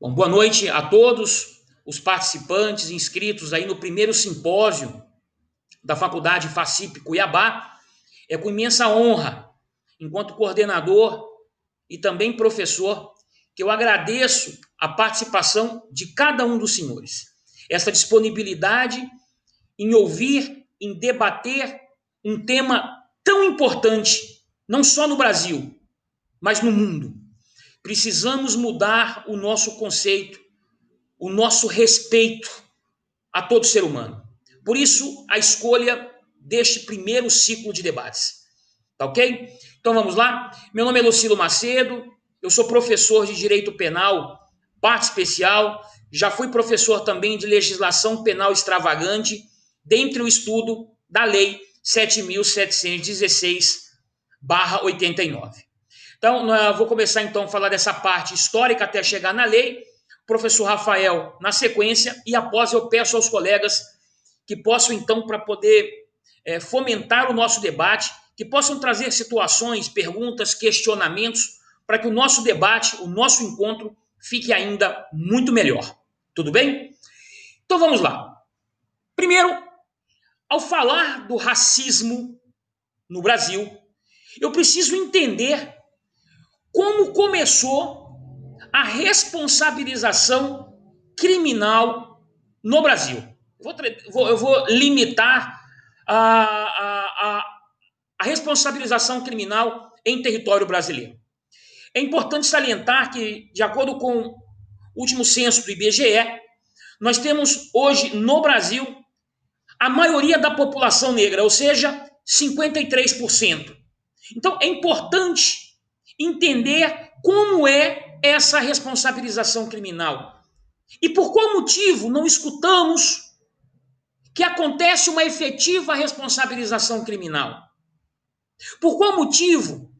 Bom, boa noite a todos os participantes inscritos aí no primeiro simpósio da Faculdade FACIP Cuiabá. É com imensa honra, enquanto coordenador e também professor, que eu agradeço a participação de cada um dos senhores. Essa disponibilidade em ouvir, em debater um tema tão importante, não só no Brasil, mas no mundo. Precisamos mudar o nosso conceito, o nosso respeito a todo ser humano. Por isso, a escolha deste primeiro ciclo de debates. Tá ok? Então vamos lá. Meu nome é Lucilo Macedo, eu sou professor de Direito Penal, parte especial, já fui professor também de Legislação Penal Extravagante, dentre o estudo da Lei 7.716/89. Então, vou começar então a falar dessa parte histórica até chegar na lei. Professor Rafael na sequência, e após eu peço aos colegas que possam então, para poder fomentar o nosso debate, que possam trazer situações, perguntas, questionamentos, para que o nosso debate, o nosso encontro fique ainda muito melhor. Tudo bem? Então vamos lá. Primeiro, ao falar do racismo no Brasil, eu preciso entender como começou a responsabilização criminal no Brasil. Eu vou limitar a responsabilização criminal em território brasileiro. É importante salientar que, de acordo com o último censo do IBGE, nós temos hoje no Brasil a maioria da população negra, ou seja, 53%. Então, é importante entender como é essa responsabilização criminal. E por qual motivo não escutamos que acontece uma efetiva responsabilização criminal? Por qual motivo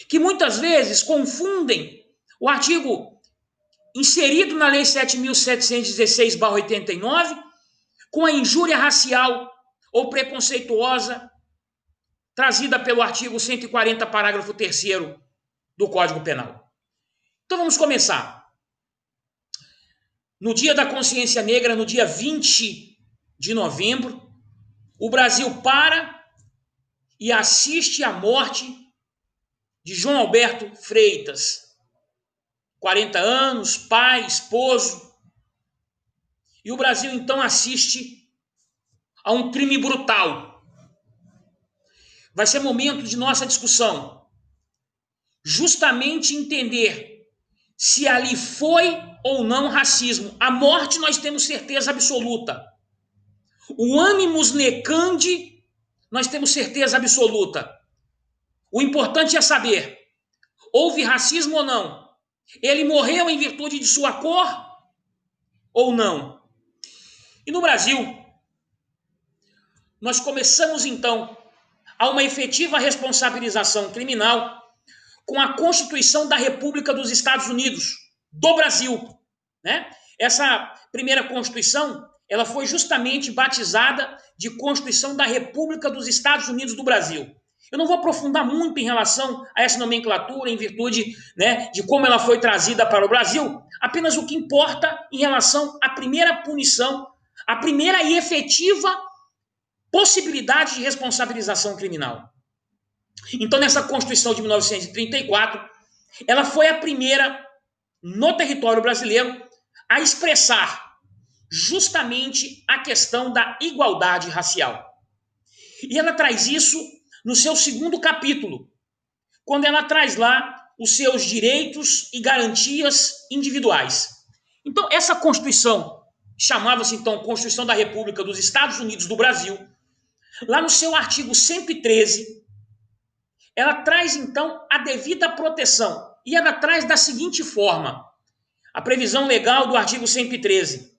que muitas vezes confundem o artigo inserido na Lei 7.716/89 com a injúria racial ou preconceituosa trazida pelo artigo 140, parágrafo 3º do Código Penal? Então vamos começar. No Dia da Consciência Negra, no dia 20 de novembro, o Brasil para e assiste à morte de João Alberto Freitas, 40 anos, pai, esposo. E o Brasil então assiste a um crime brutal. Vai ser momento de nossa discussão, justamente entender se ali foi ou não racismo. A morte nós temos certeza absoluta. O animus necandi nós temos certeza absoluta. O importante é saber, houve racismo ou não? Ele morreu em virtude de sua cor ou não? E no Brasil, nós começamos então a uma efetiva responsabilização criminal com a Constituição da República dos Estados Unidos, do Brasil, né? Essa primeira Constituição, ela foi justamente batizada de Constituição da República dos Estados Unidos do Brasil. Eu não vou aprofundar muito em relação a essa nomenclatura, em virtude, né, de como ela foi trazida para o Brasil, apenas o que importa em relação à primeira punição, a primeira e efetiva possibilidade de responsabilização criminal. Então, nessa Constituição de 1934, ela foi a primeira no território brasileiro a expressar justamente a questão da igualdade racial. E ela traz isso no seu segundo capítulo, quando ela traz lá os seus direitos e garantias individuais. Então, essa Constituição, chamava-se então Constituição da República dos Estados Unidos do Brasil, lá no seu artigo 113, ela traz então a devida proteção, e ela traz da seguinte forma: a previsão legal do artigo 113.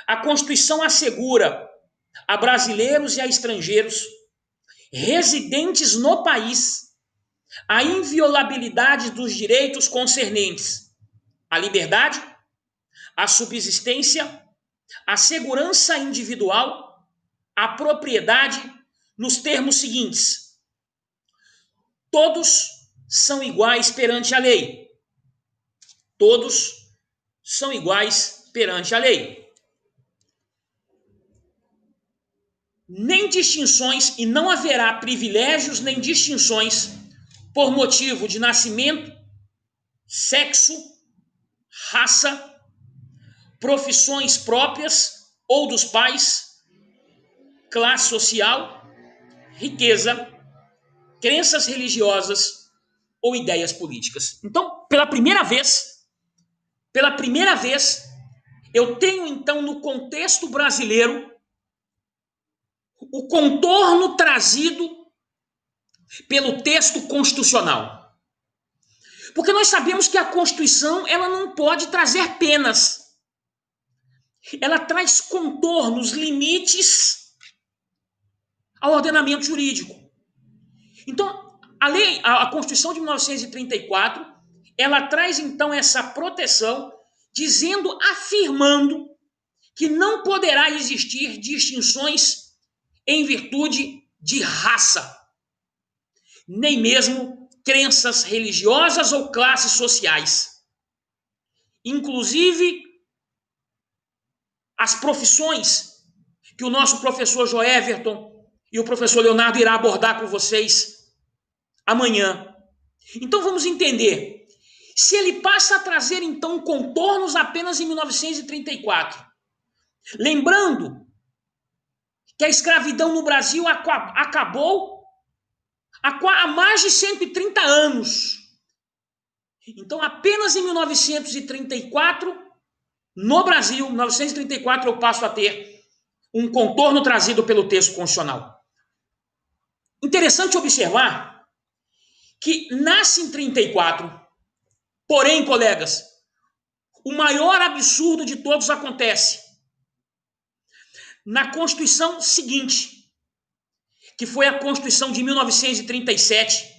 A Constituição assegura a brasileiros e a estrangeiros residentes no país a inviolabilidade dos direitos concernentes à liberdade, à subsistência, à segurança individual, à propriedade, nos termos seguintes: todos são iguais perante a lei. Todos são iguais perante a lei. Nem distinções, e não haverá privilégios nem distinções por motivo de nascimento, sexo, raça, profissões próprias ou dos pais, classe social, riqueza, crenças religiosas ou ideias políticas. Então, pela primeira vez, eu tenho então no contexto brasileiro o contorno trazido pelo texto constitucional. Porque nós sabemos que a Constituição ela não pode trazer penas. Ela traz contornos, limites ao ordenamento jurídico. Então, a Constituição de 1934, ela traz então essa proteção, dizendo, afirmando que não poderá existir distinções em virtude de raça, nem mesmo crenças religiosas ou classes sociais. Inclusive, as profissões que o nosso professor Joeverton e o professor Leonardo irá abordar com vocês amanhã. Então vamos entender. Se ele passa a trazer então contornos apenas em 1934, lembrando que a escravidão no Brasil acabou há mais de 130 anos. Então apenas em 1934, no Brasil, 1934, eu passo a ter um contorno trazido pelo texto constitucional. Interessante observar que nasce em 34, porém, colegas, o maior absurdo de todos acontece na Constituição seguinte, que foi a Constituição de 1937,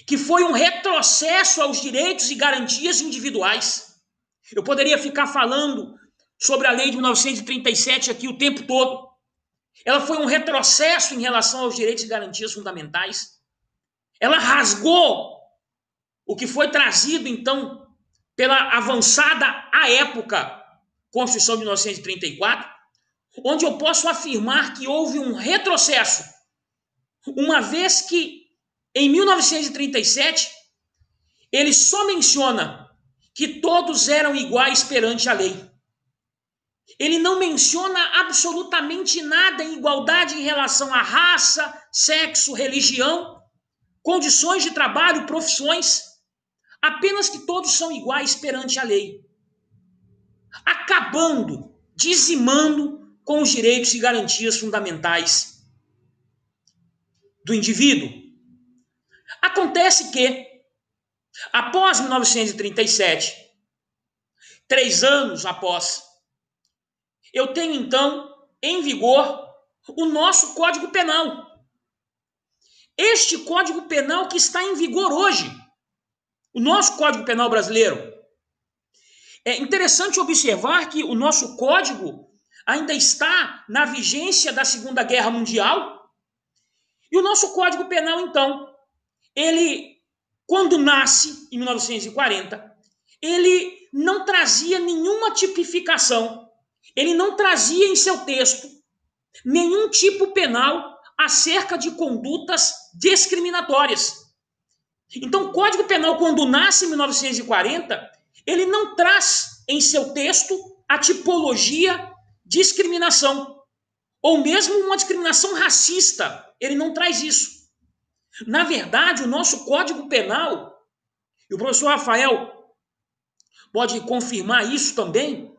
que foi um retrocesso aos direitos e garantias individuais. Eu poderia ficar falando sobre a lei de 1937 aqui o tempo todo. Ela foi um retrocesso em relação aos direitos e garantias fundamentais. Ela rasgou o que foi trazido, então, pela avançada, à época, Constituição de 1934, onde eu posso afirmar que houve um retrocesso, uma vez que, em 1937, ele só menciona que todos eram iguais perante a lei. Ele não menciona absolutamente nada em igualdade em relação à raça, sexo, religião, condições de trabalho, profissões, apenas que todos são iguais perante a lei, acabando, dizimando com os direitos e garantias fundamentais do indivíduo. Acontece que, após 1937, 3 anos após, eu tenho então em vigor o nosso Código Penal. Este Código Penal que está em vigor hoje, o nosso Código Penal brasileiro. É interessante observar que o nosso código ainda está na vigência da Segunda Guerra Mundial. E o nosso Código Penal, então, ele, quando nasce, em 1940, ele não trazia nenhuma tipificação, ele não trazia em seu texto nenhum tipo penal acerca de condutas discriminatórias. Então, o Código Penal, quando nasce em 1940, ele não traz em seu texto a tipologia discriminação, ou mesmo uma discriminação racista. Ele não traz isso. Na verdade, o nosso Código Penal, e o professor Rafael pode confirmar isso também,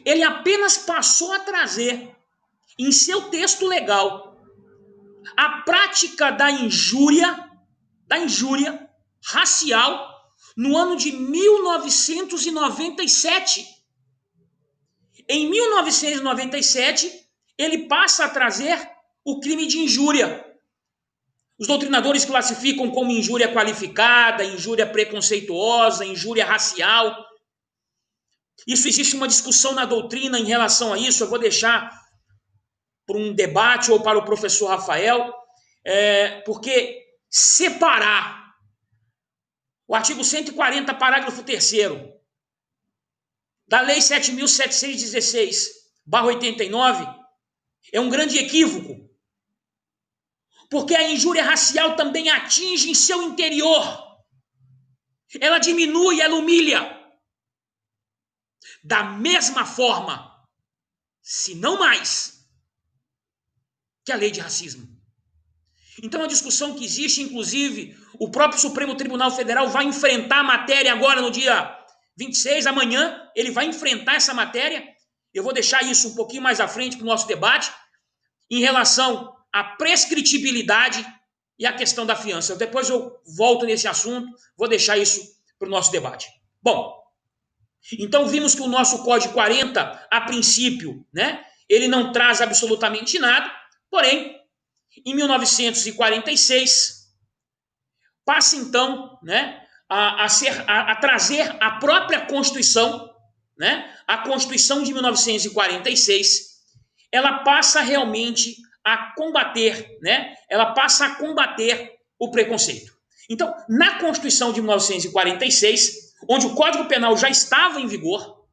ele apenas passou a trazer em seu texto legal a prática da injúria racial no ano de 1997. Em 1997, ele passa a trazer o crime de injúria. Os doutrinadores classificam como injúria qualificada, injúria preconceituosa, injúria racial. Isso existe uma discussão na doutrina em relação a isso. Eu vou deixar para um debate ou para o professor Rafael, porque separar o artigo 140, parágrafo 3º, da Lei 7.716/89 é um grande equívoco, porque a injúria racial também atinge em seu interior. Ela diminui, ela humilha. Da mesma forma, se não mais, que a lei de racismo. Então, a discussão que existe, inclusive, o próprio Supremo Tribunal Federal vai enfrentar a matéria agora no dia 26, amanhã, ele vai enfrentar essa matéria. Eu vou deixar isso um pouquinho mais à frente para o nosso debate, em relação à prescritibilidade e à questão da fiança. Depois eu volto nesse assunto, vou deixar isso para o nosso debate. Bom, então vimos que o nosso Código 40, a princípio, né, ele não traz absolutamente nada, porém, em 1946, passa então, né, a trazer a própria Constituição, né, a Constituição de 1946, ela passa realmente a combater, né, ela passa a combater o preconceito. Então, na Constituição de 1946, onde o Código Penal já estava em vigor,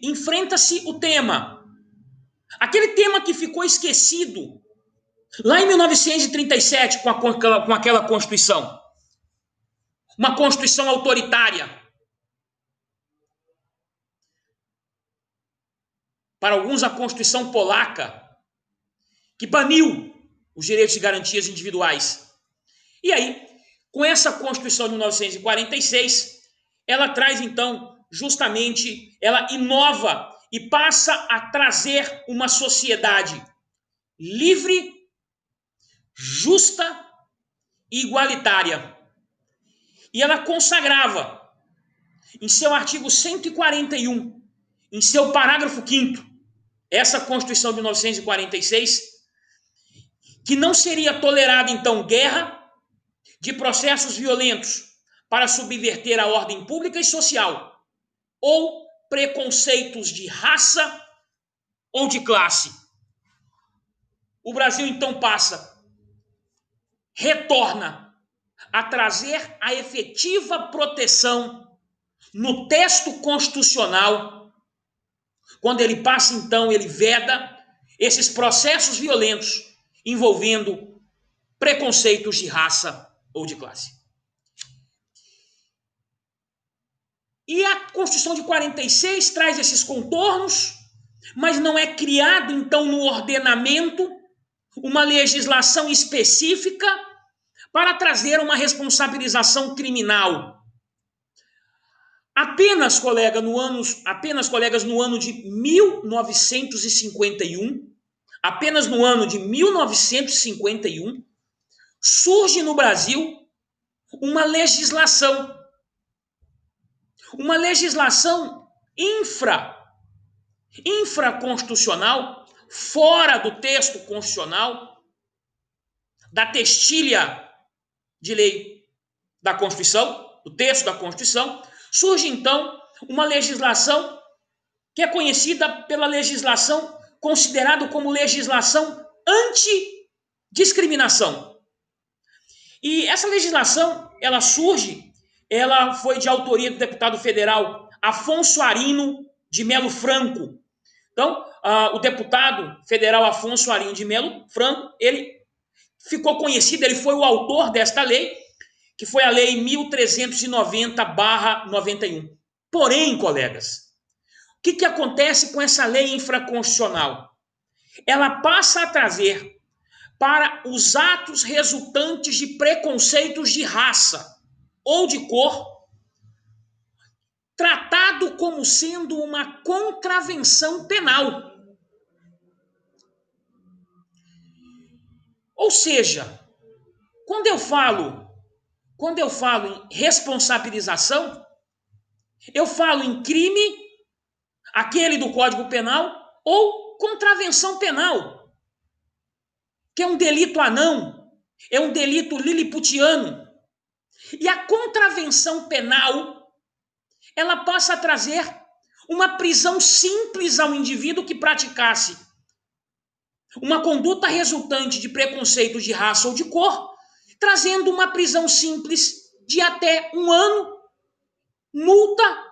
enfrenta-se o tema, aquele tema que ficou esquecido lá em 1937 com aquela Constituição, uma Constituição autoritária. Para alguns, a Constituição polaca, que baniu os direitos e garantias individuais. E aí, com essa Constituição de 1946, ela traz então, justamente, ela inova e passa a trazer uma sociedade livre, justa e igualitária. E ela consagrava, em seu artigo 141, em seu parágrafo 5º, essa Constituição de 1946, que não seria tolerada, então, guerra, de processos violentos para subverter a ordem pública e social, ou preconceitos de raça ou de classe. O Brasil, então, retorna a trazer a efetiva proteção no texto constitucional, quando ele passa, então, ele veda esses processos violentos envolvendo preconceitos de raça ou de classe. E a Constituição de 46 traz esses contornos, mas não é criado, então, no ordenamento uma legislação específica para trazer uma responsabilização criminal. Apenas, colegas, no ano de 1951, apenas no ano de 1951, surge no Brasil uma legislação infraconstitucional, fora do texto constitucional, da testilha de lei da Constituição, do texto da Constituição, surge então uma legislação que é conhecida pela legislação, considerada como legislação antidiscriminação. E essa legislação, ela foi de autoria do deputado federal Afonso Arino de Melo Franco. Então, o deputado federal Afonso Arino de Melo Franco, ele ficou conhecido, ele foi o autor desta lei, que foi a Lei 1390/91. Porém, colegas, o que acontece com essa lei infraconstitucional? Ela passa a trazer para os atos resultantes de preconceitos de raça ou de cor, tratado como sendo uma contravenção penal. Ou seja, quando eu falo em responsabilização, eu falo em crime, aquele do Código Penal, ou contravenção penal, que é um delito anão, é um delito liliputiano. E a contravenção penal, ela passa a trazer uma prisão simples ao indivíduo que praticasse uma conduta resultante de preconceito de raça ou de cor, trazendo uma prisão simples de até 1 ano, multa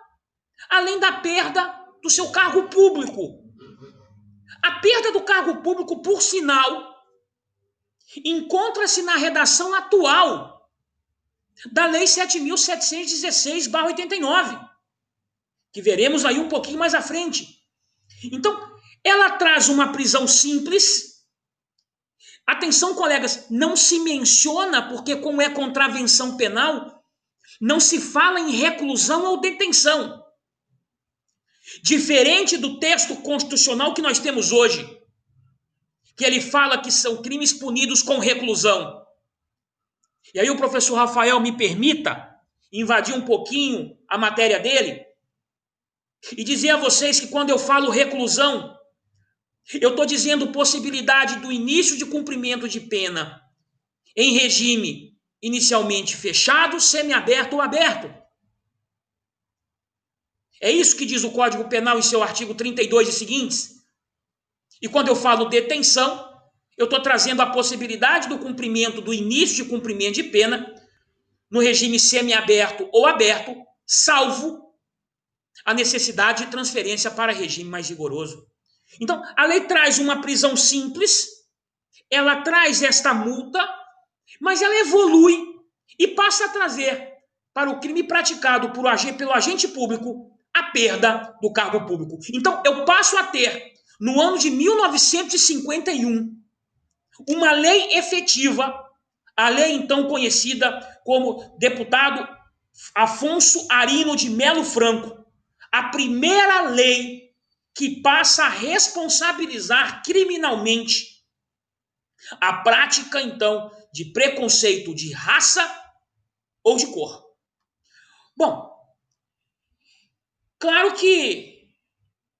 além da perda do seu cargo público. A perda do cargo público, por sinal, encontra-se na redação atual da Lei 7.716/89, que veremos aí um pouquinho mais à frente. Então, ela traz uma prisão simples. Atenção, colegas, não se menciona, porque como é contravenção penal, não se fala em reclusão ou detenção. Diferente do texto constitucional que nós temos hoje, que ele fala que são crimes punidos com reclusão. E aí o professor Rafael me permita invadir um pouquinho a matéria dele e dizer a vocês que quando eu falo reclusão, eu estou dizendo possibilidade do início de cumprimento de pena em regime inicialmente fechado, semiaberto ou aberto. É isso que diz o Código Penal em seu artigo 32 e seguintes. E quando eu falo detenção, eu estou trazendo a possibilidade do cumprimento, do início de cumprimento de pena no regime semiaberto ou aberto, salvo a necessidade de transferência para regime mais rigoroso. Então, a lei traz uma prisão simples, ela traz esta multa, mas ela evolui e passa a trazer para o crime praticado pelo agente público a perda do cargo público. Então, eu passo a ter, no ano de 1951, uma lei efetiva, a lei então conhecida como deputado Afonso Arino de Melo Franco, a primeira lei que passa a responsabilizar criminalmente a prática, então, de preconceito de raça ou de cor. Bom, claro que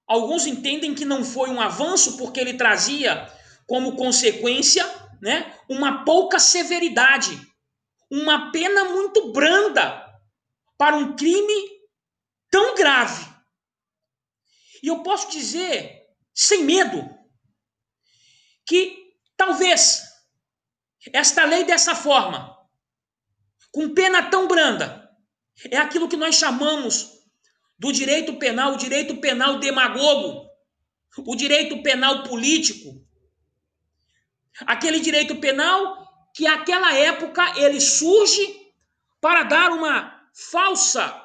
alguns entendem que não foi um avanço porque ele trazia como consequência, né, uma pouca severidade, uma pena muito branda para um crime tão grave. E eu posso dizer, sem medo, que talvez esta lei dessa forma, com pena tão branda, é aquilo que nós chamamos do direito penal, o direito penal demagogo, o direito penal político, aquele direito penal que naquela época ele surge para dar uma falsa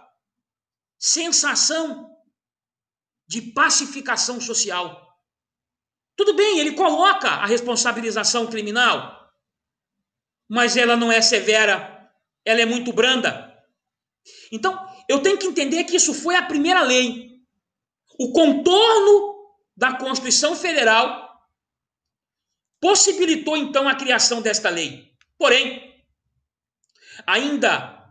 sensação de pacificação social. Tudo bem, ele coloca a responsabilização criminal, mas ela não é severa, ela é muito branda. Então, eu tenho que entender que isso foi a primeira lei. O contorno da Constituição Federal possibilitou, então, a criação desta lei. Porém, ainda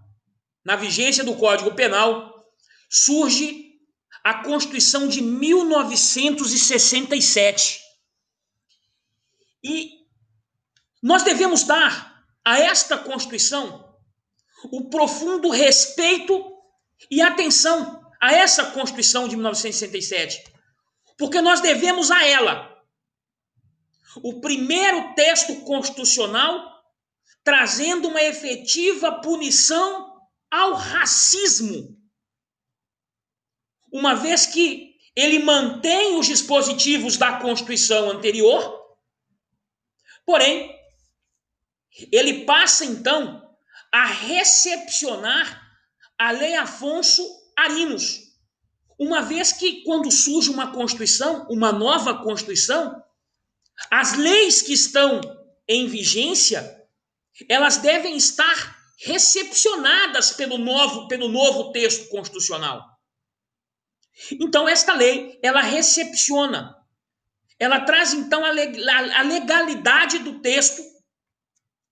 na vigência do Código Penal, surge a Constituição de 1967. E nós devemos dar a esta Constituição o profundo respeito e atenção a essa Constituição de 1967, porque nós devemos a ela o primeiro texto constitucional trazendo uma efetiva punição ao racismo, uma vez que ele mantém os dispositivos da Constituição anterior, porém, ele passa então a recepcionar a Lei Afonso Arinos, uma vez que quando surge uma Constituição, uma nova Constituição, as leis que estão em vigência, elas devem estar recepcionadas pelo novo texto constitucional. Então, esta lei, ela recepciona, ela traz então a legalidade do texto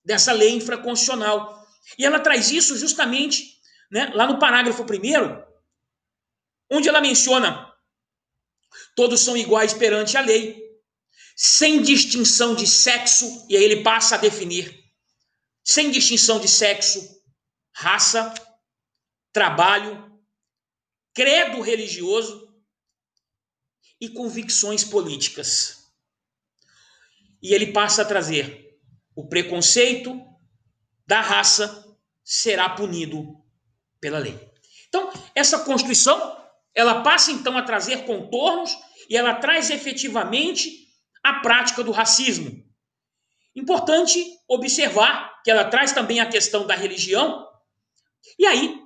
dessa lei infraconstitucional. E ela traz isso justamente, né, lá no parágrafo 1º, onde ela menciona: todos são iguais perante a lei, sem distinção de sexo, e aí ele passa a definir, sem distinção de sexo, raça, trabalho, credo religioso e convicções políticas. E ele passa a trazer: o preconceito da raça será punido pela lei. Então, essa Constituição, ela passa então a trazer contornos e ela traz efetivamente a prática do racismo. Importante observar que ela traz também a questão da religião. E aí,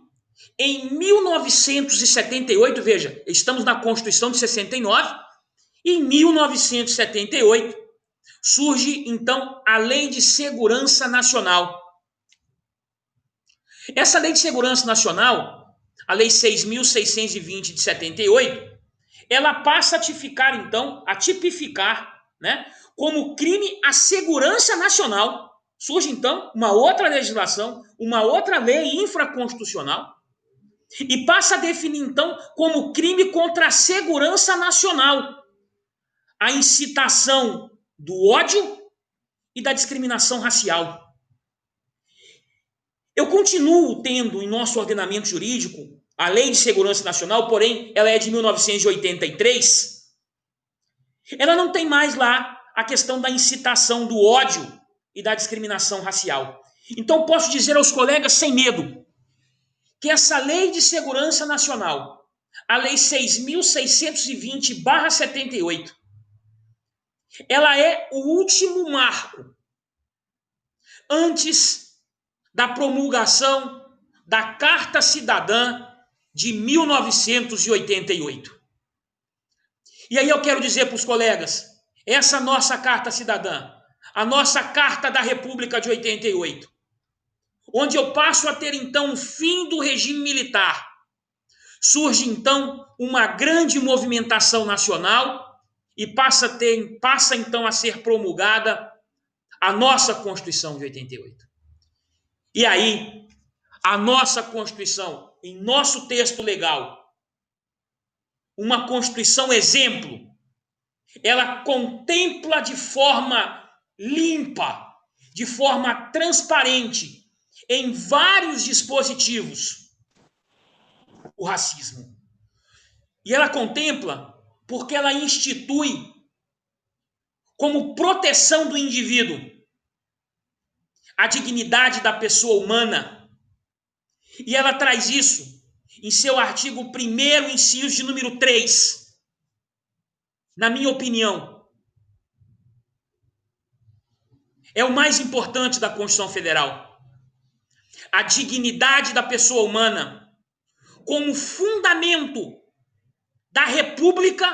em 1978, veja, estamos na Constituição de 69, e em 1978 surge então a Lei de Segurança Nacional. Essa Lei de Segurança Nacional, a Lei 6.620 de 78, ela passa a tipificar, né, como crime a segurança nacional. Surge então uma outra legislação, uma outra lei infraconstitucional, e passa a definir então como crime contra a segurança nacional a incitação do ódio e da discriminação racial. Eu continuo tendo em nosso ordenamento jurídico a Lei de Segurança Nacional, porém ela é de 1983. Ela não tem mais lá a questão da incitação do ódio e da discriminação racial. Então posso dizer aos colegas sem medo que essa Lei de Segurança Nacional, a Lei 6.620/78, ela é o último marco antes da promulgação da Carta Cidadã de 1988. E aí eu quero dizer para os colegas, essa nossa Carta Cidadã, a nossa Carta da República de 88, onde eu passo a ter então o fim do regime militar, surge então uma grande movimentação nacional e passa então a ser promulgada a nossa Constituição de 88. E aí, a nossa Constituição, em nosso texto legal, uma Constituição exemplo, ela contempla de forma limpa, de forma transparente, em vários dispositivos, o racismo. E ela contempla porque ela institui como proteção do indivíduo a dignidade da pessoa humana. E ela traz isso em seu artigo 1º, inciso de número 3. Na minha opinião, é o mais importante da Constituição Federal. A dignidade da pessoa humana como fundamento da República,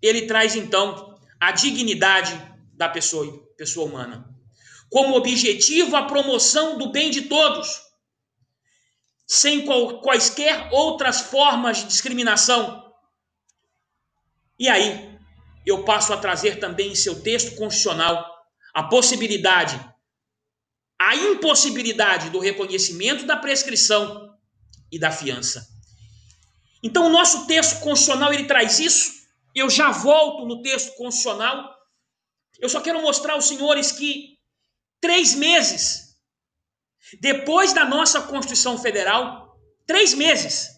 ele traz então a dignidade da pessoa humana. Como objetivo a promoção do bem de todos, sem quaisquer outras formas de discriminação. E aí, eu passo a trazer também em seu texto constitucional a impossibilidade do reconhecimento da prescrição e da fiança. Então, o nosso texto constitucional, ele traz isso. Eu já volto no texto constitucional. Eu só quero mostrar aos senhores que 3 meses depois da nossa Constituição Federal, 3 meses,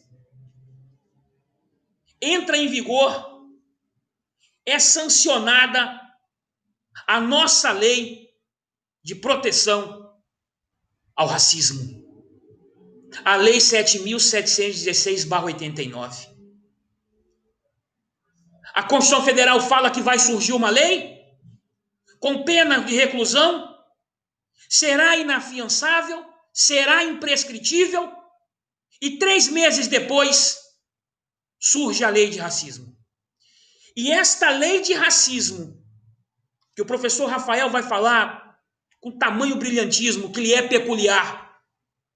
entra em vigor, é sancionada a nossa lei de proteção ao racismo. A Lei 7.716/89. A Constituição Federal fala que vai surgir uma lei com pena de reclusão, será inafiançável, será imprescritível, e 3 meses depois surge a lei de racismo. E esta lei de racismo, que o professor Rafael vai falar com tamanho brilhantismo, que lhe é peculiar,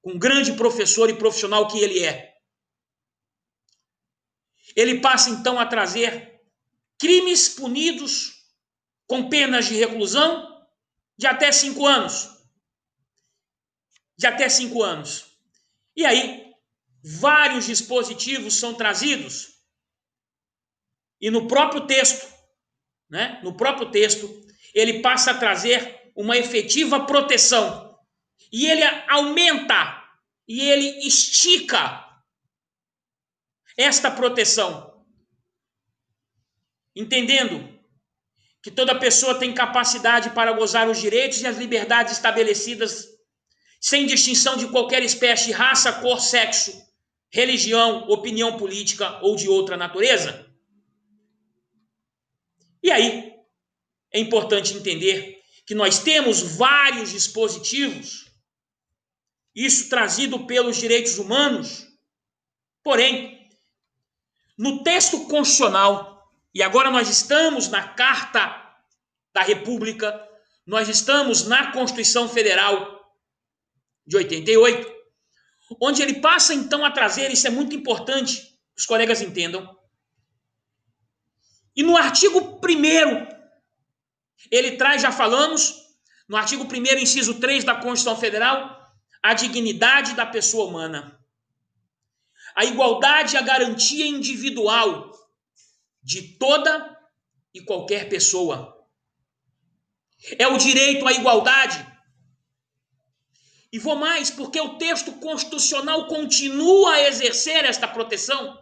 com grande professor e profissional que ele é, ele passa então a trazer crimes punidos com penas de reclusão de até 5 anos. E aí, vários dispositivos são trazidos. E no próprio texto, ele passa a trazer uma efetiva proteção. E ele aumenta e ele estica esta proteção, entendendo que toda pessoa tem capacidade para gozar os direitos e as liberdades estabelecidas sem distinção de qualquer espécie, raça, cor, sexo, religião, opinião política ou de outra natureza? E aí, é importante entender que nós temos vários dispositivos, isso trazido pelos direitos humanos, porém, no texto constitucional, e agora nós estamos na Carta da República, nós estamos na Constituição Federal de 88, onde ele passa então a trazer, isso é muito importante, que os colegas entendam, e no artigo 1º, ele traz, já falamos, no artigo 1º, inciso 3 da Constituição Federal, a dignidade da pessoa humana, a igualdade e a garantia individual de toda e qualquer pessoa. É o direito à igualdade. E vou mais, porque o texto constitucional continua a exercer esta proteção.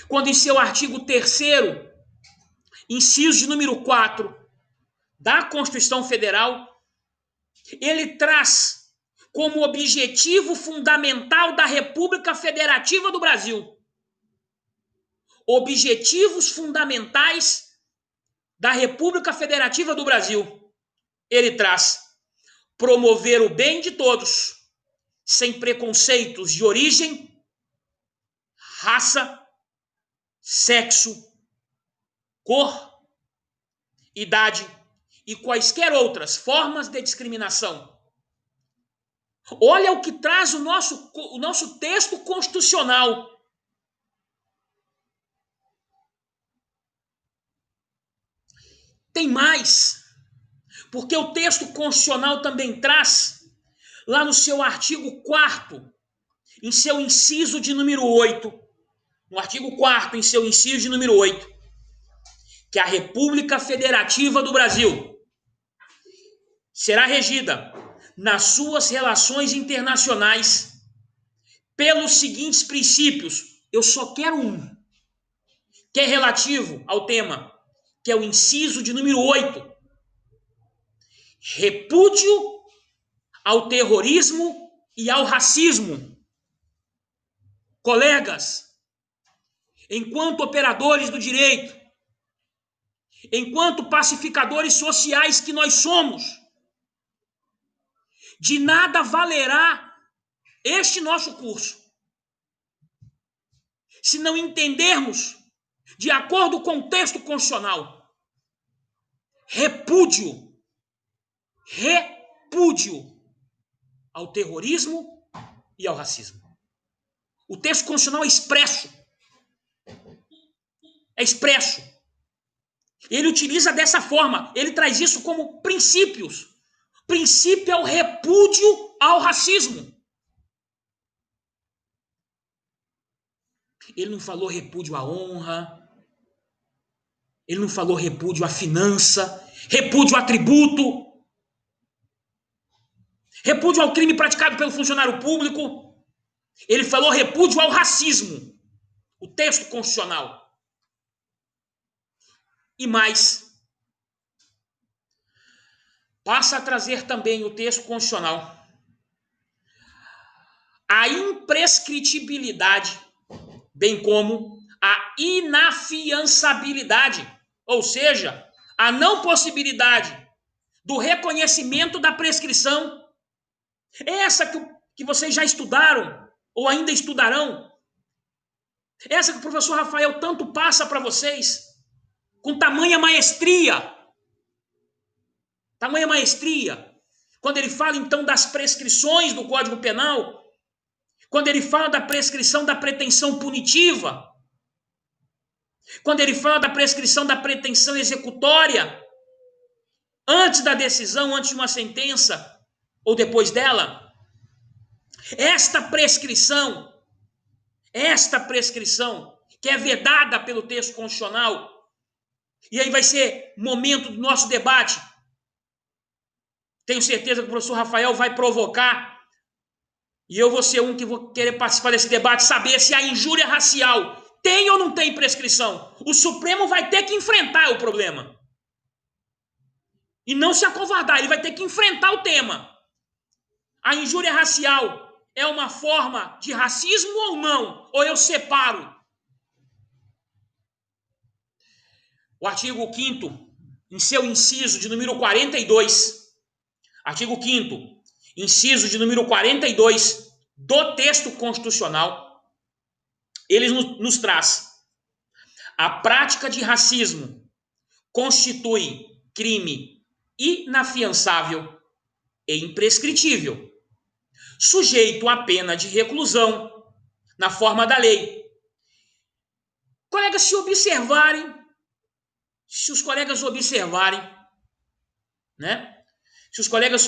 Quando em seu artigo 3º, inciso de número 4 da Constituição Federal, ele traz como objetivo fundamental da República Federativa do Brasil, objetivos fundamentais da República Federativa do Brasil, ele traz promover o bem de todos, sem preconceitos de origem, raça, sexo, cor, idade e quaisquer outras formas de discriminação. Olha o que traz o nosso texto constitucional. Tem mais, porque o texto constitucional também traz, lá no seu artigo 4º, em seu inciso de número 8, no artigo 4º, em seu inciso de número 8, que a República Federativa do Brasil será regida nas suas relações internacionais pelos seguintes princípios. Eu só quero um, que é relativo ao tema, que é o inciso de número 8. Repúdio ao terrorismo e ao racismo. Colegas, enquanto operadores do direito, enquanto pacificadores sociais que nós somos, de nada valerá este nosso curso se não entendermos, de acordo com o texto constitucional, repúdio ao terrorismo e ao racismo. O texto constitucional é expresso. É expresso. Ele utiliza dessa forma, ele traz isso como princípios. Princípio é o repúdio ao racismo. Ele não falou repúdio à honra, ele não falou repúdio à finança, repúdio a tributo, repúdio ao crime praticado pelo funcionário público. Ele falou repúdio ao racismo, o texto constitucional. E mais, passa a trazer também o texto constitucional a imprescritibilidade, bem como a inafiançabilidade, ou seja, a não possibilidade do reconhecimento da prescrição. Essa que vocês já estudaram ou ainda estudarão, essa que o professor Rafael tanto passa para vocês, com tamanha maestria, quando ele fala então das prescrições do Código Penal, quando ele fala da prescrição da pretensão punitiva, quando ele fala da prescrição da pretensão executória, antes da decisão, antes de uma sentença ou depois dela, esta prescrição que é vedada pelo texto constitucional, e aí vai ser momento do nosso debate. Tenho certeza que o professor Rafael vai provocar, e eu vou ser um que vou querer participar desse debate, saber se a injúria racial tem ou não tem prescrição. O Supremo vai ter que enfrentar o problema. E não se acovardar, ele vai ter que enfrentar o tema. A injúria racial é uma forma de racismo ou não? Ou eu separo? O artigo 5º, em seu inciso de número 42, artigo 5º, inciso de número 42 do texto constitucional, ele nos traz: a prática de racismo constitui crime inafiançável e imprescritível, sujeito à pena de reclusão na forma da lei. Colegas, se os colegas observarem, né? Se os colegas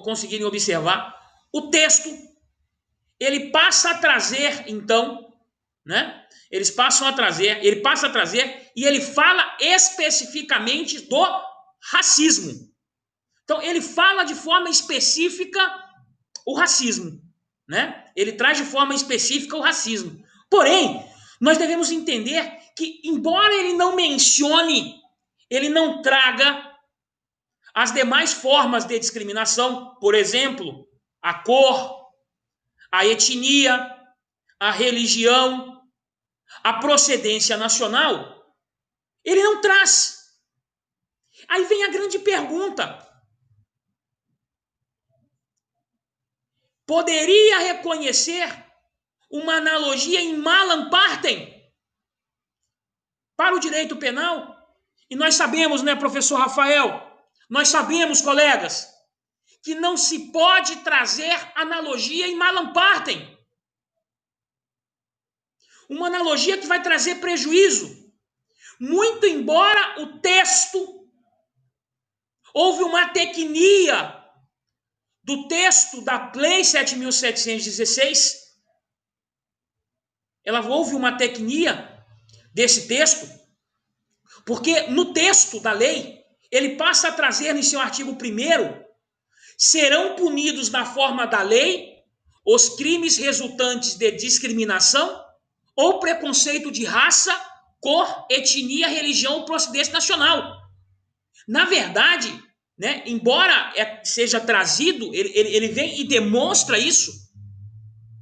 conseguirem observar, o texto, ele passa a trazer, então, né? Ele passa a trazer e ele fala especificamente do racismo. Então, ele fala de forma específica o racismo, né? Ele traz de forma específica o racismo. Porém, nós devemos entender que, embora ele não mencione, ele não traga as demais formas de discriminação, por exemplo, a cor, a etnia, a religião, a procedência nacional, ele não traz. Aí vem a grande pergunta: poderia reconhecer uma analogia em Malam Partem para o direito penal? E nós sabemos, né, professor Rafael? Nós sabemos, colegas, que não se pode trazer analogia em Malam Partem. Uma analogia que vai trazer prejuízo. Muito embora o texto, houve uma tecnia do texto da Lei 7.716, houve uma tecnia desse texto, porque no texto da lei, ele passa a trazer em seu artigo 1º, serão punidos na forma da lei os crimes resultantes de discriminação ou preconceito de raça, cor, etnia, religião ou procedência nacional. Na verdade, né, embora seja trazido, ele vem e demonstra isso,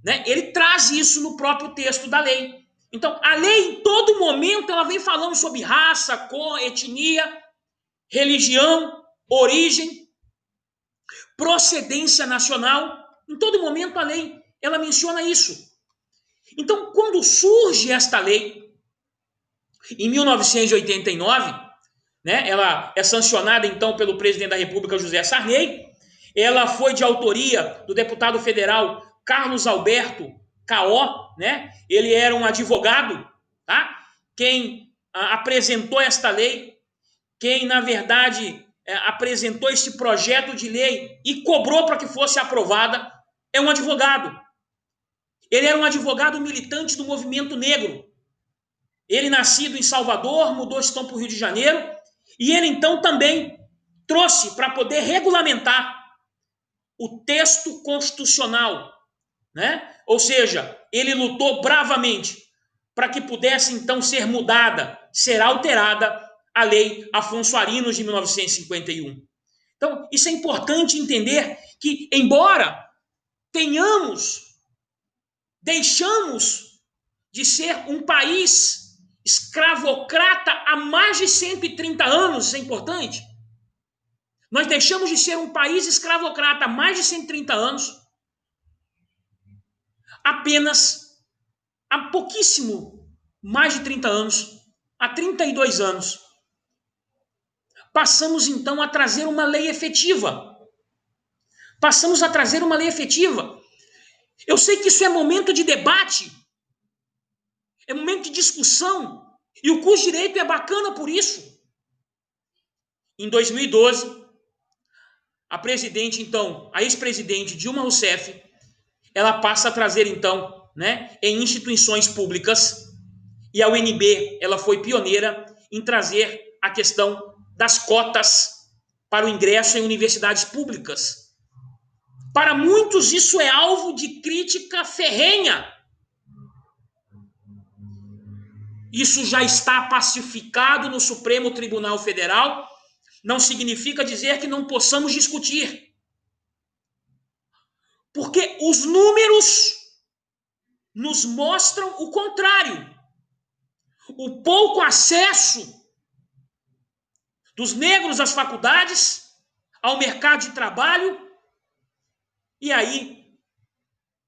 né, ele traz isso no próprio texto da lei. Então, a lei, em todo momento, ela vem falando sobre raça, cor, etnia, religião, origem, procedência nacional. Em todo momento, a lei, ela menciona isso. Então, quando surge esta lei, em 1989, né, ela é sancionada, então, pelo presidente da República, José Sarney. Ela foi de autoria do deputado federal Carlos Alberto Caó, né? Ele era um advogado, tá? Quem apresentou esta lei, quem, na verdade, apresentou esse projeto de lei e cobrou para que fosse aprovada, é um advogado. Ele era um advogado militante do movimento negro. Ele, nascido em Salvador, mudou-se então para o Rio de Janeiro, e ele, então, também trouxe para poder regulamentar o texto constitucional, né? Ou seja, ele lutou bravamente para que pudesse, então, ser mudada, ser alterada a Lei Afonso Arinos de 1951. Então, isso é importante entender que, embora deixamos de ser um país escravocrata há mais de 130 anos, isso é importante. Nós deixamos de ser um país escravocrata há mais de 130 anos, apenas há pouquíssimo mais de 30 anos, há 32 anos, passamos então a trazer uma lei efetiva. Passamos a trazer uma lei efetiva. Eu sei que isso é momento de debate, é momento de discussão, e o curso de Direito é bacana por isso. Em 2012, a ex-presidente Dilma Rousseff, ela passa a trazer, então, né, em instituições públicas, e a UNB, ela foi pioneira em trazer a questão das cotas para o ingresso em universidades públicas. Para muitos, isso é alvo de crítica ferrenha. Isso já está pacificado no Supremo Tribunal Federal. Não significa dizer que não possamos discutir. Porque os números nos mostram o contrário. O pouco acesso dos negros às faculdades, ao mercado de trabalho, e aí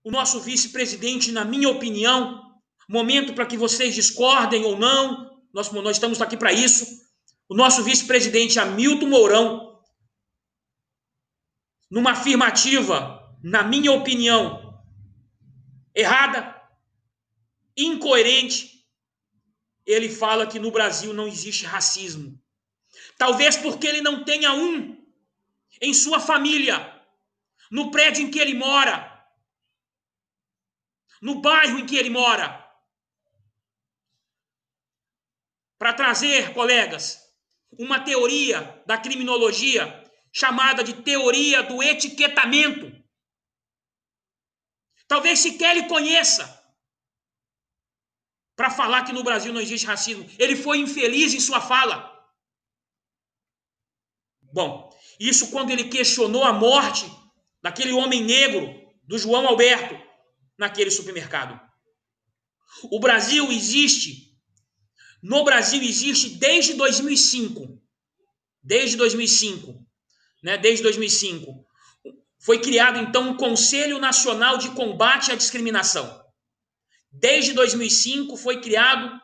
o nosso vice-presidente, na minha opinião, momento para que vocês discordem ou não, nós estamos aqui para isso, o nosso vice-presidente Hamilton Mourão, numa afirmativa, na minha opinião, errada, incoerente, ele fala que no Brasil não existe racismo. Talvez porque ele não tenha um em sua família, no prédio em que ele mora, no bairro em que ele mora. Para trazer, colegas, uma teoria da criminologia chamada de teoria do etiquetamento. Talvez sequer ele conheça para falar que no Brasil não existe racismo. Ele foi infeliz em sua fala. Bom, isso quando ele questionou a morte daquele homem negro, do João Alberto, naquele supermercado. No Brasil existe desde 2005. Desde 2005. Desde 2005. Foi criado, então, um Conselho Nacional de Combate à Discriminação. Desde 2005 foi criado,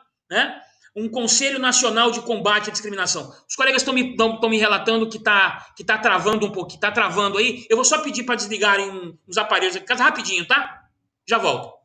um Conselho Nacional de Combate à Discriminação. Os colegas estão me relatando que tá travando um pouquinho, tá travando aí. Eu vou só pedir para desligarem os aparelhos aqui, rapidinho, tá? Já volto.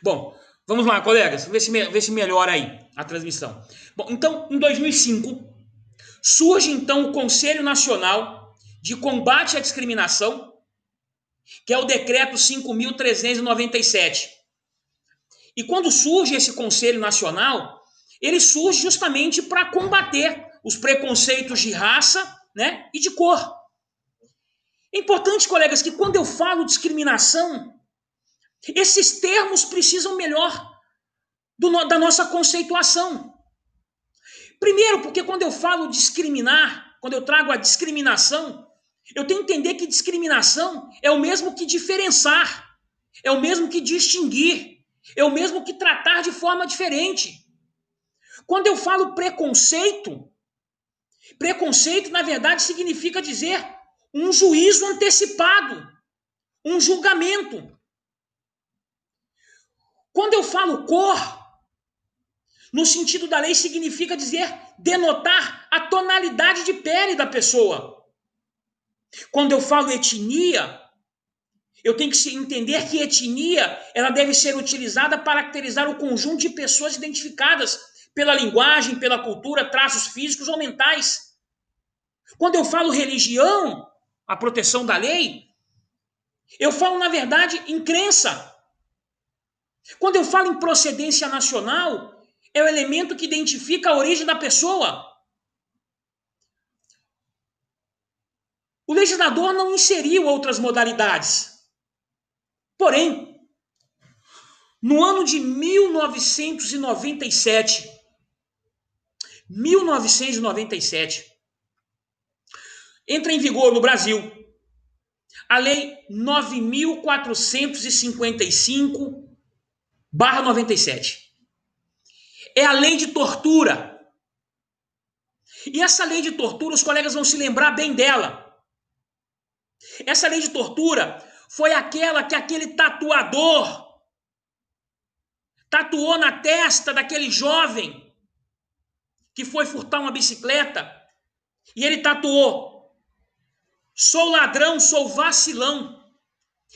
Bom, vamos lá, colegas, vê se melhora aí a transmissão. Bom, então, em 2005, surge então o Conselho Nacional de Combate à Discriminação, que é o decreto 5.397. E quando surge esse Conselho Nacional, ele surge justamente para combater os preconceitos de raça, e de cor. É importante, colegas, que quando eu falo discriminação, esses termos precisam melhor da nossa conceituação. Primeiro, porque quando eu falo discriminar, quando eu trago a discriminação, eu tenho que entender que discriminação é o mesmo que diferenciar, é o mesmo que distinguir, é o mesmo que tratar de forma diferente. Quando eu falo preconceito, na verdade significa dizer um juízo antecipado, um julgamento. Quando eu falo cor, no sentido da lei, significa dizer denotar a tonalidade de pele da pessoa. Quando eu falo etnia, eu tenho que entender que etnia ela deve ser utilizada para caracterizar o conjunto de pessoas identificadas pela linguagem, pela cultura, traços físicos ou mentais. Quando eu falo religião, a proteção da lei, eu falo, na verdade, em crença. Quando eu falo em procedência nacional, é o elemento que identifica a origem da pessoa. O legislador não inseriu outras modalidades. Porém, no ano de 1997, entra em vigor no Brasil a Lei 9.455/97. É a lei de tortura. E essa lei de tortura, os colegas vão se lembrar bem dela. Essa lei de tortura foi aquela que aquele tatuador tatuou na testa daquele jovem que foi furtar uma bicicleta e ele tatuou: sou ladrão, sou vacilão.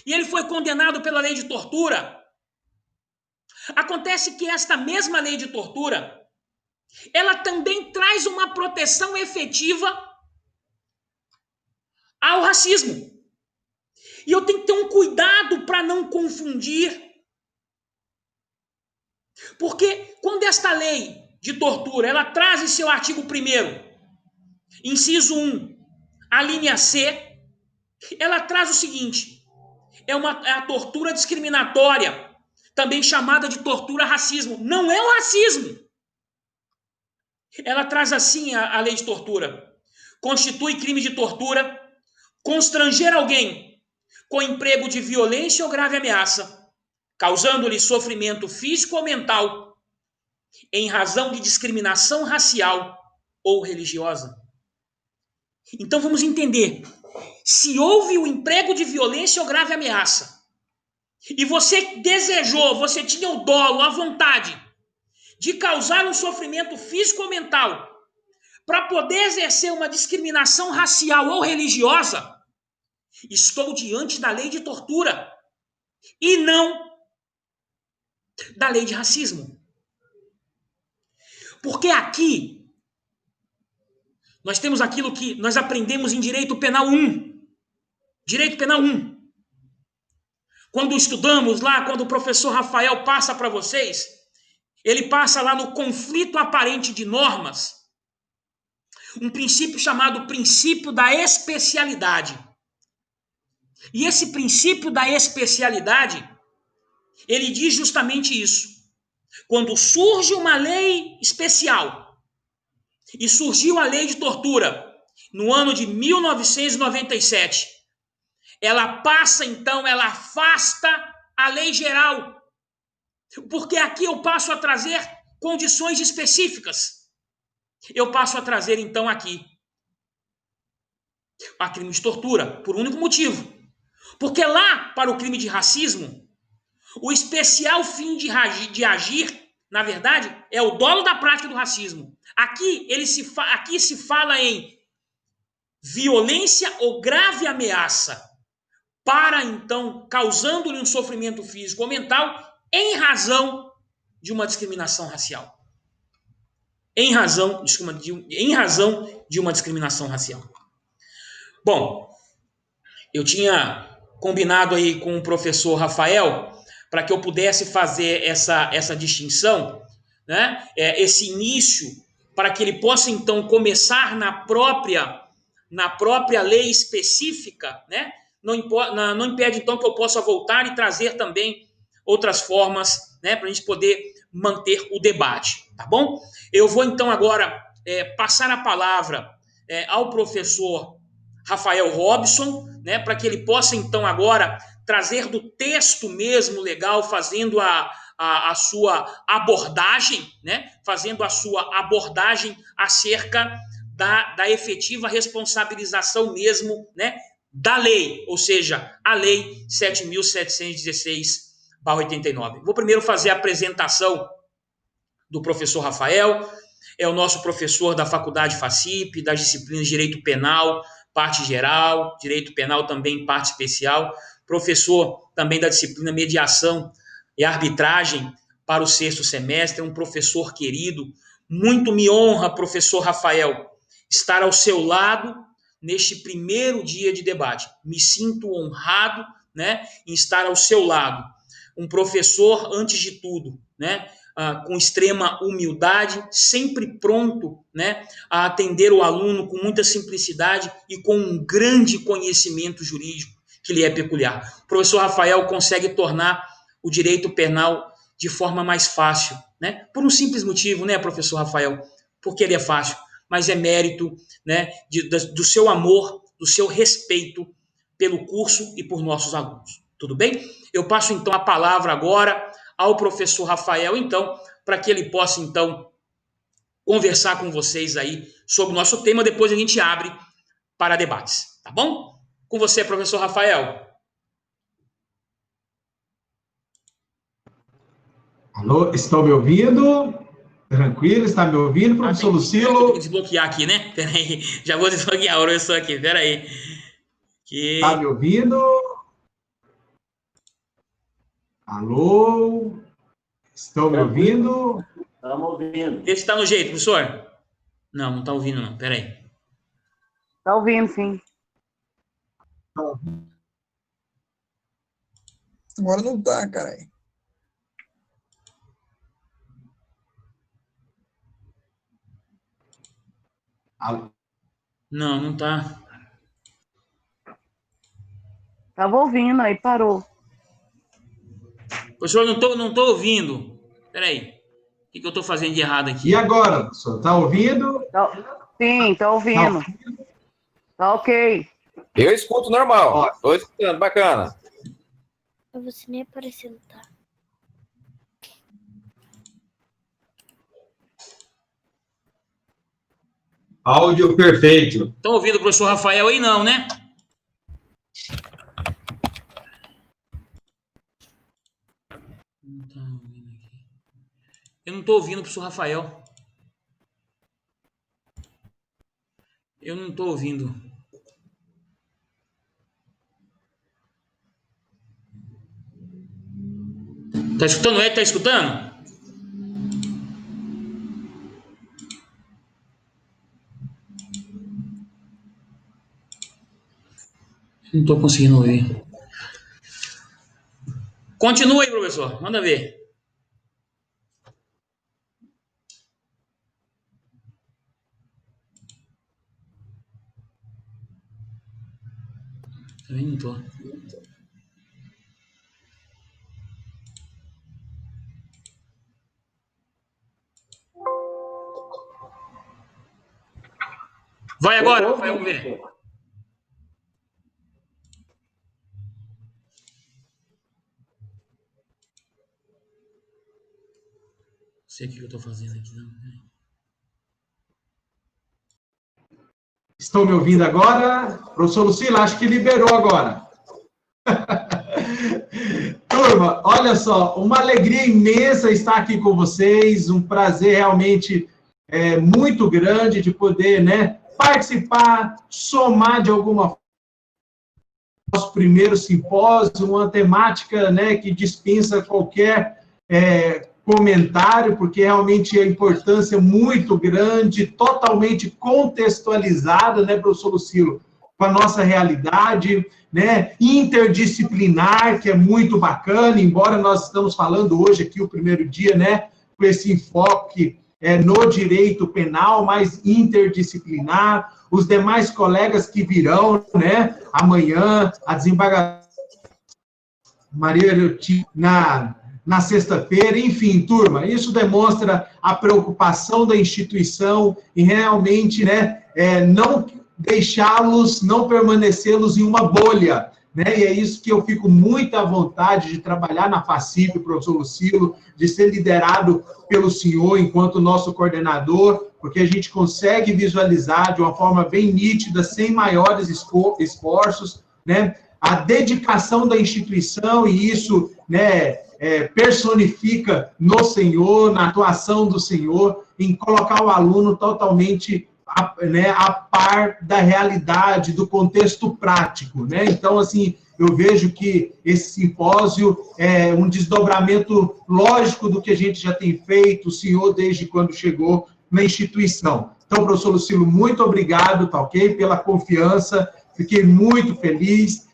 E ele foi condenado pela lei de tortura. Acontece que esta mesma lei de tortura, ela também traz uma proteção efetiva ao racismo. E eu tenho que ter um cuidado para não confundir. Porque quando esta lei de tortura, ela traz em seu artigo 1º, inciso 1, a linha C, ela traz o seguinte: é a tortura discriminatória, também chamada de tortura racismo. Não é o racismo. Ela traz assim a lei de tortura: constitui crime de tortura constranger alguém com emprego de violência ou grave ameaça, causando-lhe sofrimento físico ou mental, em razão de discriminação racial ou religiosa. Então vamos entender: se houve o emprego de violência ou grave ameaça, e você desejou, você tinha o dolo, a vontade de causar um sofrimento físico ou mental para poder exercer uma discriminação racial ou religiosa, estou diante da lei de tortura e não da lei de racismo. Porque aqui nós temos aquilo que nós aprendemos em Direito Penal 1. Direito Penal 1. Quando estudamos lá, quando o professor Rafael passa para vocês, ele passa lá no conflito aparente de normas, um princípio chamado princípio da especialidade. E esse princípio da especialidade, ele diz justamente isso. Quando surge uma lei especial, e surgiu a lei de tortura no ano de 1997, ela passa então, ela afasta a lei geral, porque aqui eu passo a trazer condições específicas. Eu passo a trazer então aqui a crime de tortura, por um único motivo. Porque lá, para o crime de racismo, o especial fim de agir, na verdade, é o dolo da prática do racismo. Aqui se fala em violência ou grave ameaça para, então, causando-lhe um sofrimento físico ou mental em razão de uma discriminação racial. Em razão de uma discriminação racial. Bom, eu tinha combinado aí com o professor Rafael para que eu pudesse fazer essa distinção, né? Esse início, para que ele possa, então, começar na própria lei específica, né? Não impede, então, que eu possa voltar e trazer também outras formas, né, para a gente poder manter o debate, tá bom? Eu vou, então, agora passar a palavra ao professor Rafael Robson, né, para que ele possa, então, agora trazer do texto mesmo legal, fazendo a sua abordagem, né, fazendo a sua abordagem acerca da efetiva responsabilização mesmo, né, da lei, ou seja, a lei 7.716/89. Vou primeiro fazer a apresentação do professor Rafael, é o nosso professor da Faculdade FACIP, das disciplinas de Direito Penal, parte geral, Direito Penal também parte especial, professor também da disciplina Mediação e Arbitragem para o 6º semestre, é um professor querido. Muito me honra, professor Rafael, estar ao seu lado neste primeiro dia de debate. Me sinto honrado, né, em estar ao seu lado. Um professor, antes de tudo, né, com extrema humildade, sempre pronto, né, a atender o aluno com muita simplicidade e com um grande conhecimento jurídico que lhe é peculiar. O professor Rafael consegue tornar o direito penal de forma mais fácil, né? Por um simples motivo, né, professor Rafael? Porque ele é fácil, mas é mérito, né, do seu amor, do seu respeito pelo curso e por nossos alunos. Tudo bem? Eu passo, então, a palavra agora ao professor Rafael, então, para que ele possa, então, conversar com vocês aí sobre o nosso tema. Depois a gente abre para debates, tá bom? Com você, professor Rafael. Alô, estão me ouvindo? Tranquilo, está me ouvindo, professor Lucilo? Tem que desbloquear aqui, né? Peraí, já vou desbloquear o professor aqui, peraí. Está me ouvindo? Alô? Estão me ouvindo? Estamos ouvindo. Vê se está no jeito, professor. Não está ouvindo, não. Peraí. Está ouvindo, sim. Agora não tá, caralho. Não, não tá. Tava ouvindo, aí parou. Professor, não tô ouvindo. Peraí. O que eu tô fazendo de errado aqui? E agora, professor? Tá ouvindo? Sim, tô ouvindo. Tá ok. Eu escuto normal. Tô escutando, bacana. Você nem apareceu, tá? Áudio perfeito. Estão ouvindo o professor Rafael aí, não, né? Não tá ouvindo aqui. Eu não tô ouvindo o professor Rafael. Eu não tô ouvindo. Tá escutando, Ed? Tá escutando? Não tô conseguindo ouvir. Continua aí, professor. Manda ver. Também não tô. Vai agora, Rafael, vamos ver. Não sei o que eu tô fazendo aqui, não. Estão me ouvindo agora? Professor Lucila, acho que liberou agora. Turma, olha só, uma alegria imensa estar aqui com vocês, um prazer realmente muito grande de poder, né, participar, somar de alguma forma nosso primeiro simpósio, uma temática, né, que dispensa qualquer comentário, porque realmente a importância é muito grande, totalmente contextualizada, né, professor Lucilo, com a nossa realidade, né, interdisciplinar, que é muito bacana, embora nós estamos falando hoje aqui, o primeiro dia, né, com esse enfoque no direito penal, mas interdisciplinar, os demais colegas que virão, né, amanhã, a desembargadora Maria na sexta-feira, enfim, turma, isso demonstra a preocupação da instituição em realmente, né, não deixá-los, não permanecê-los em uma bolha, né, e é isso que eu fico muito à vontade de trabalhar na FACIP, professor Lucilo, de ser liderado pelo senhor enquanto nosso coordenador, porque a gente consegue visualizar de uma forma bem nítida, sem maiores esforços, né, a dedicação da instituição, e isso, né, personifica no Senhor, na atuação do Senhor, em colocar o aluno totalmente a par da realidade, do contexto prático, né? Então, assim, eu vejo que esse simpósio é um desdobramento lógico do que a gente já tem feito, o senhor, desde quando chegou na instituição. Então, professor Lucilo, muito obrigado, tá ok? Pela confiança, fiquei muito feliz.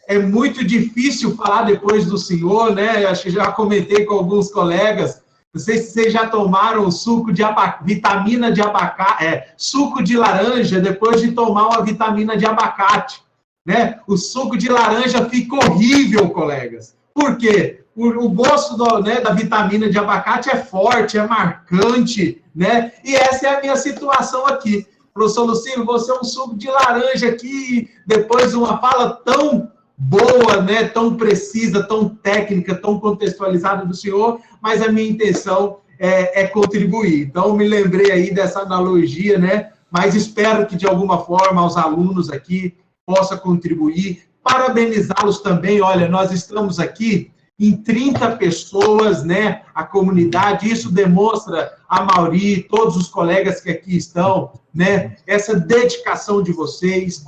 É muito difícil falar depois do senhor, né? Acho que já comentei com alguns colegas. Não sei se vocês já tomaram suco de vitamina de abacate, suco de laranja depois de tomar uma vitamina de abacate, né? O suco de laranja fica horrível, colegas. Por quê? O gosto da vitamina de abacate é forte, é marcante, né? E essa é a minha situação aqui. Professor Lucilo, você é um suco de laranja aqui, depois de uma fala tão boa, né, tão precisa, tão técnica, tão contextualizada do senhor, mas a minha intenção é contribuir. Então, me lembrei aí dessa analogia, né, mas espero que, de alguma forma, os alunos aqui possa contribuir, parabenizá-los também. Olha, nós estamos aqui em 30 pessoas, né, a comunidade, isso demonstra a Mauri, todos os colegas que aqui estão, né, essa dedicação de vocês.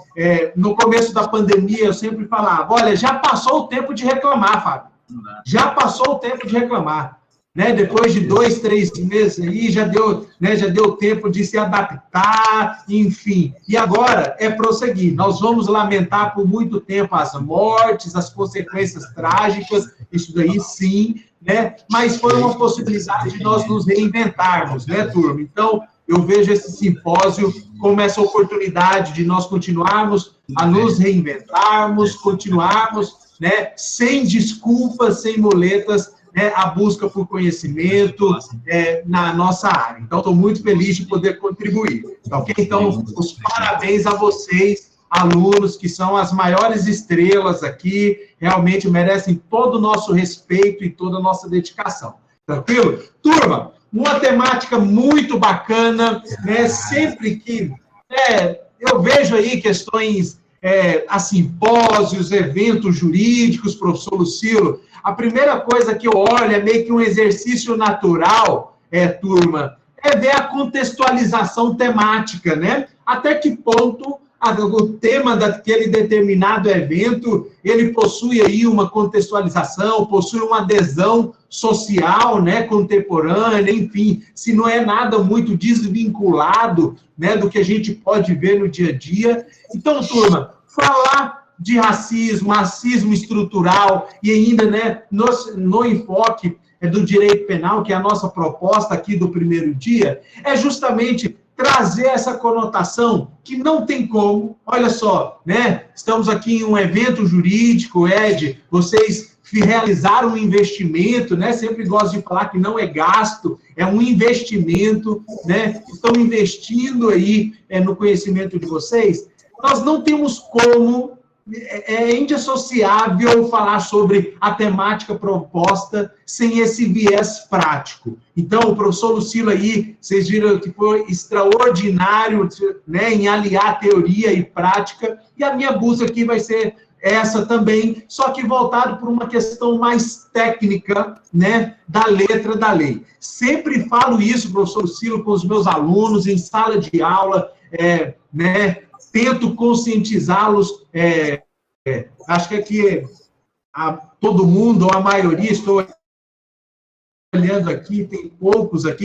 No começo da pandemia, eu sempre falava, olha, já passou o tempo de reclamar, Fábio, já passou o tempo de reclamar. né? Depois de 2, 3 meses aí, já deu tempo de se adaptar, enfim. E agora é prosseguir. Nós vamos lamentar por muito tempo as mortes, as consequências trágicas, isso daí sim, né? Mas foi uma possibilidade de nós nos reinventarmos, né, turma? Então, eu vejo esse simpósio como essa oportunidade de nós continuarmos a nos reinventarmos, continuarmos, né, sem desculpas, sem muletas, né, a busca por conhecimento na nossa área. Então, estou muito feliz de poder contribuir. Ok? Então, os parabéns a vocês, alunos, que são as maiores estrelas aqui, realmente merecem todo o nosso respeito e toda a nossa dedicação. Tranquilo? Turma, uma temática muito bacana, né? Sempre que eu vejo aí questões, simpósios, eventos jurídicos, professor Lucilo, a primeira coisa que eu olho é meio que um exercício natural, turma, é ver a contextualização temática, né? Até que ponto o tema daquele determinado evento, ele possui aí uma contextualização, possui uma adesão social, né, contemporânea, enfim, se não é nada muito desvinculado, né, do que a gente pode ver no dia a dia. Então, turma, falar de racismo estrutural e ainda, né, no enfoque do direito penal, que é a nossa proposta aqui do primeiro dia, é justamente trazer essa conotação que não tem como, olha só, né? Estamos aqui em um evento jurídico, Ed, vocês realizaram um investimento, né? Sempre gosto de falar que não é gasto, é um investimento, né? Estão investindo aí no conhecimento de vocês. Nós não temos como, é indissociável falar sobre a temática proposta sem esse viés prático. Então, o professor Lucilo aí, vocês viram que foi extraordinário, né, em aliar teoria e prática, e a minha busca aqui vai ser essa também, só que voltado por uma questão mais técnica, né, da letra da lei. Sempre falo isso, professor Lucilo, com os meus alunos, em sala de aula, né, tento conscientizá-los, acho que aqui todo mundo, ou a maioria, estou olhando aqui, tem poucos aqui